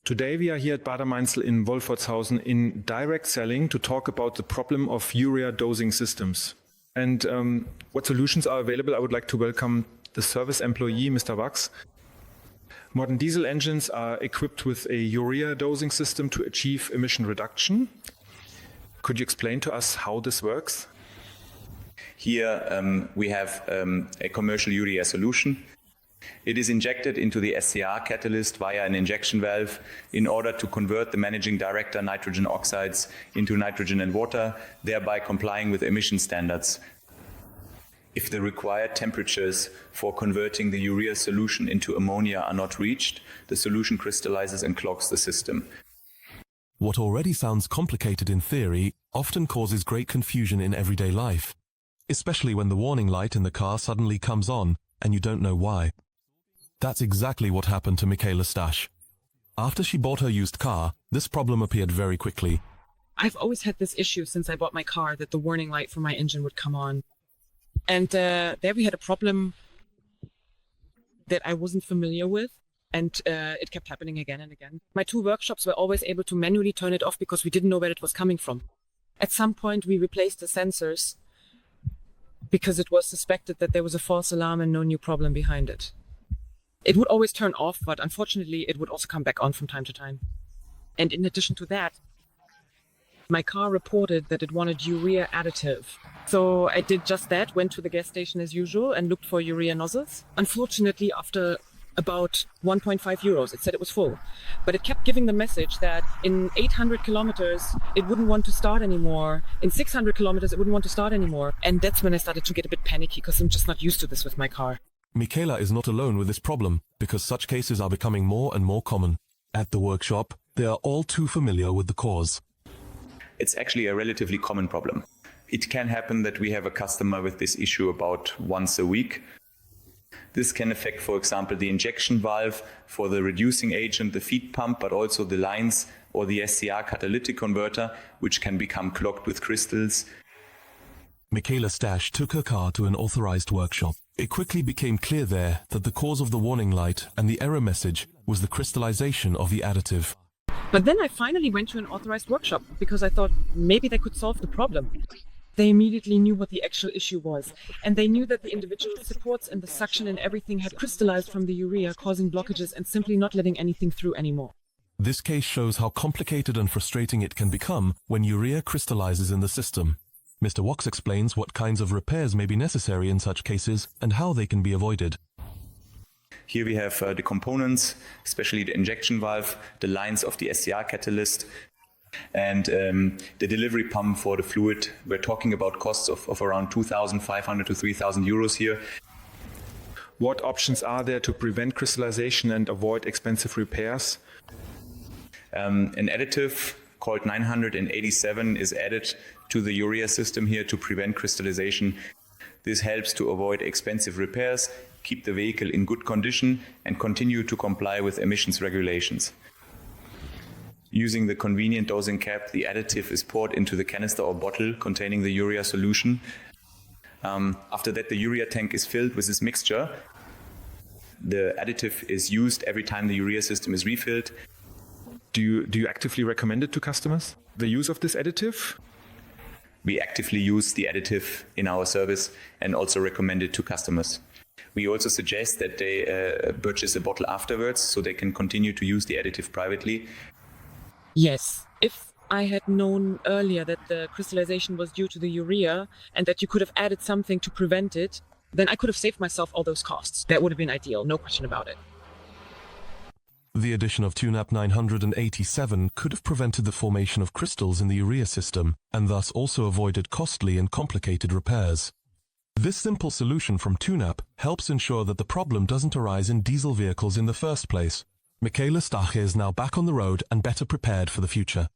Today we are here at Bader-Meinzel in Wolfertshausen in direct selling to talk about the problem of urea dosing systems. And what solutions are available. I would like to welcome the service employee, Mr. Wachs. Modern diesel engines are equipped with a urea dosing system to achieve emission reduction. Could you explain to us how this works? Here we have a commercial urea solution. It is injected into the SCR catalyst via an injection valve in order to convert the managing director nitrogen oxides into nitrogen and water, thereby complying with emission standards. If the required temperatures for converting the urea solution into ammonia are not reached, the solution crystallizes and clogs the system. What already sounds complicated in theory often causes great confusion in everyday life, especially when the warning light in the car suddenly comes on and you don't know why. That's exactly what happened to Michaela Stasch. After she bought her used car, this problem appeared very quickly. I've always had this issue since I bought my car, that the warning light for my engine would come on. And there we had a problem that I wasn't familiar with, and it kept happening again and again. My two workshops were always able to manually turn it off because we didn't know where it was coming from. At some point we replaced the sensors because it was suspected that there was a false alarm and no new problem behind it. It would always turn off, but unfortunately it would also come back on from time to time. And in addition to that, my car reported that it wanted urea additive. So I did just that, went to the gas station as usual and looked for urea nozzles. Unfortunately, after about 1.5 euros, it said it was full. But it kept giving the message that in 800 kilometers, it wouldn't want to start anymore. In 600 kilometers, it wouldn't want to start anymore. And that's when I started to get a bit panicky because I'm just not used to this with my car. Michaela is not alone with this problem because such cases are becoming more and more common. At the workshop, they are all too familiar with the cause. It's actually a relatively common problem. It can happen that we have a customer with this issue about once a week. This can affect, for example, the injection valve for the reducing agent, the feed pump, but also the lines or the SCR catalytic converter, which can become clogged with crystals. Michaela Stasch took her car to an authorized workshop. It quickly became clear there that the cause of the warning light and the error message was the crystallization of the additive. But then I finally went to an authorized workshop because I thought maybe they could solve the problem. They immediately knew what the actual issue was, and they knew that the individual supports and the suction and everything had crystallized from the urea, causing blockages and simply not letting anything through anymore. This case shows how complicated and frustrating it can become when urea crystallizes in the system. Mr. Wachs explains what kinds of repairs may be necessary in such cases and how they can be avoided. Here we have the components, especially the injection valve, the lines of the SCR catalyst, and the delivery pump for the fluid. We're talking about costs of around 2,500 to 3,000 euros here. What options are there to prevent crystallization and avoid expensive repairs? An additive called 987 is added to the urea system here to prevent crystallization. This helps to avoid expensive repairs, keep the vehicle in good condition, and continue to comply with emissions regulations. Using the convenient dosing cap, the additive is poured into the canister or bottle containing the urea solution. After that, the urea tank is filled with this mixture. The additive is used every time the urea system is refilled. Do you actively recommend it to customers, the use of this additive? We actively use the additive in our service and also recommend it to customers. We also suggest that they purchase a bottle afterwards so they can continue to use the additive privately. Yes, if I had known earlier that the crystallization was due to the urea and that you could have added something to prevent it, then I could have saved myself all those costs. That would have been ideal, no question about it. The addition of TUNAP 987 could have prevented the formation of crystals in the urea system and thus also avoided costly and complicated repairs. This simple solution from TUNAP helps ensure that the problem doesn't arise in diesel vehicles in the first place. Michaela Stasch is now back on the road and better prepared for the future.